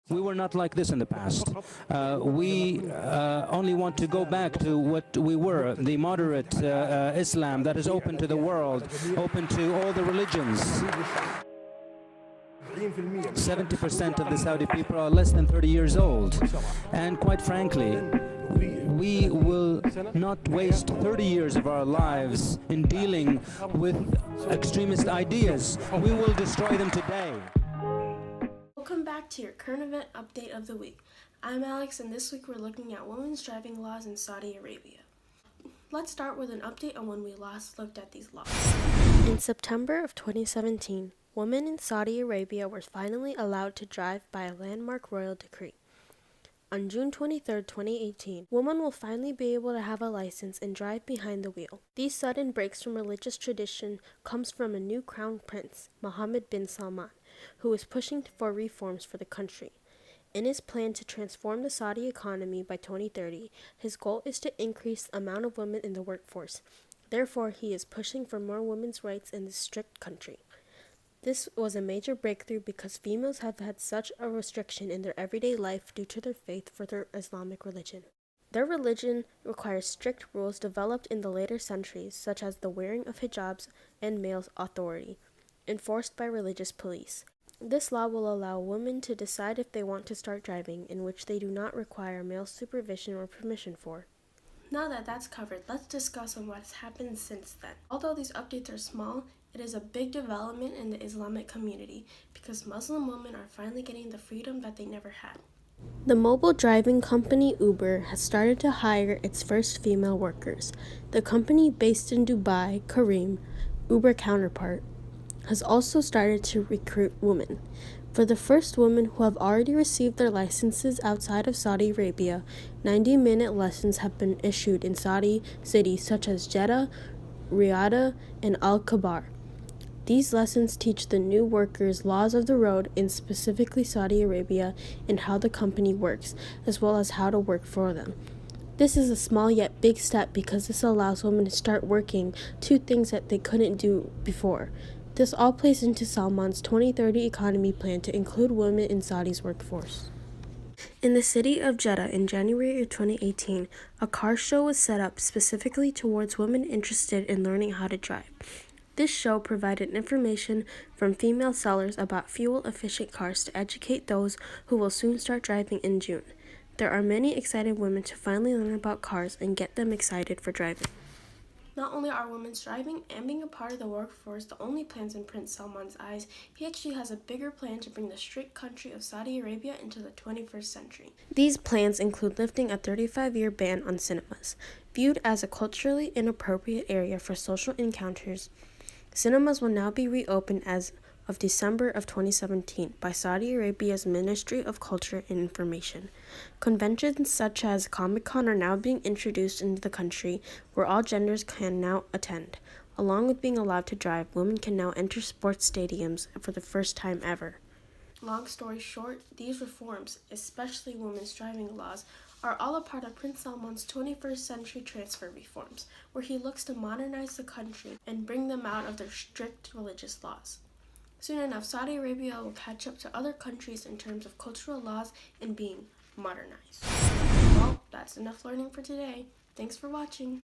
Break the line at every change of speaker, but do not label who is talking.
We were not like this in the past. We only want to go back to what we were, the moderate Islam that is open to the world, open to all the religions. 70% of the Saudi people are less than 30 years old. And quite frankly, we will not waste 30 years of our lives in dealing with extremist ideas. We will destroy them today.
Welcome back to your current event update of the week. I'm Alex, and this week we're looking at women's driving laws in Saudi Arabia. Let's start with an update on when we last looked at these laws. In September of 2017, women in Saudi Arabia were finally allowed to drive by a landmark royal decree. On June 23, 2018, women will finally be able to have a license and drive behind the wheel. These sudden breaks from religious tradition comes from a new crown prince, Mohammed bin Salman, who is pushing for reforms for the country. In his plan to transform the Saudi economy by 2030, his goal is to increase the amount of women in the workforce. Therefore, he is pushing for more women's rights in this strict country. This was a major breakthrough because females have had such a restriction in their everyday life due to their faith for their Islamic religion. Their religion requires strict rules developed in the later centuries, such as the wearing of hijabs and male authority, enforced by religious police. This law will allow women to decide if they want to start driving, in which they do not require male supervision or permission for. Now that that's covered, let's discuss on what has happened since then. Although these updates are small, it is a big development in the Islamic community because Muslim women are finally getting the freedom that they never had. The mobile driving company Uber has started to hire its first female workers. The company based in Dubai, Careem, Uber counterpart, has also started to recruit women. For the first women who have already received their licenses outside of Saudi Arabia, 90-minute lessons have been issued in Saudi cities such as Jeddah, Riyadh, and Al-Khabar. These lessons teach the new workers laws of the road in specifically Saudi Arabia and how the company works, as well as how to work for them. This is a small yet big step because this allows women to start working two things that they couldn't do before. This all plays into Salman's 2030 economy plan to include women in Saudi's workforce. In the city of Jeddah in January of 2018, a car show was set up specifically towards women interested in learning how to drive. This show provided information from female sellers about fuel-efficient cars to educate those who will soon start driving in June. There are many excited women to finally learn about cars and get them excited for driving. Not only are women driving and being a part of the workforce the only plans in Prince Salman's eyes, he actually has a bigger plan to bring the strict country of Saudi Arabia into the 21st century. These plans include lifting a 35-year ban on cinemas. Viewed as a culturally inappropriate area for social encounters, cinemas will now be reopened as of December of 2017 by Saudi Arabia's Ministry of Culture and Information. Conventions such as Comic-Con are now being introduced into the country where all genders can now attend. Along with being allowed to drive, women can now enter sports stadiums for the first time ever. Long story short, these reforms, especially women's driving laws, are all a part of Prince Salman's 21st century transfer reforms, where he looks to modernize the country and bring them out of their strict religious laws. Soon enough, Saudi Arabia will catch up to other countries in terms of cultural laws and being modernized. Well, that's enough learning for today. Thanks for watching.